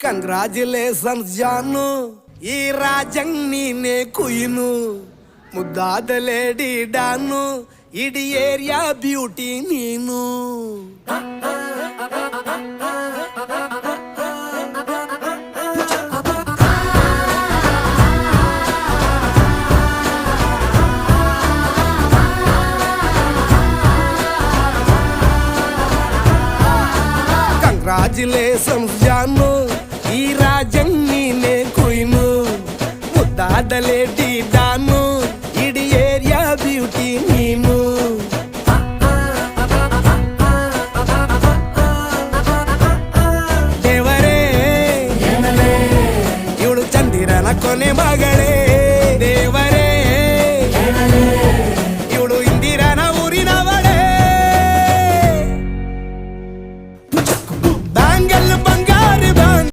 Congratulations ಜಾನು, ಈ ರಾಜಂಗ್ ನೀನೆ ಕುಯ್ನು, ಮುದ್ದಾದ ಲೇಡಿ ಡಾನು, ಇಡೀ ಏರಿಯಾ ಬ್ಯೂಟಿ ನೀನು. ಕಂಗ್ರಾಚುಲೇಷನ್ಸ್ ಜಾನು, ಈ ರಾಜಂಗ್ ನೀನೆ ಕುಯ್ನು, ಮುದ್ದಾದ ಲೇಡಿ ಡಾನು, ಇಡೀ ಏರಿಯಾ ಬ್ಯೂಟಿ ನೀನು. ದೇವರೇ ಇವಳು ಚಂದಿರನ ಕೊನೆ ಮಗಳೇ.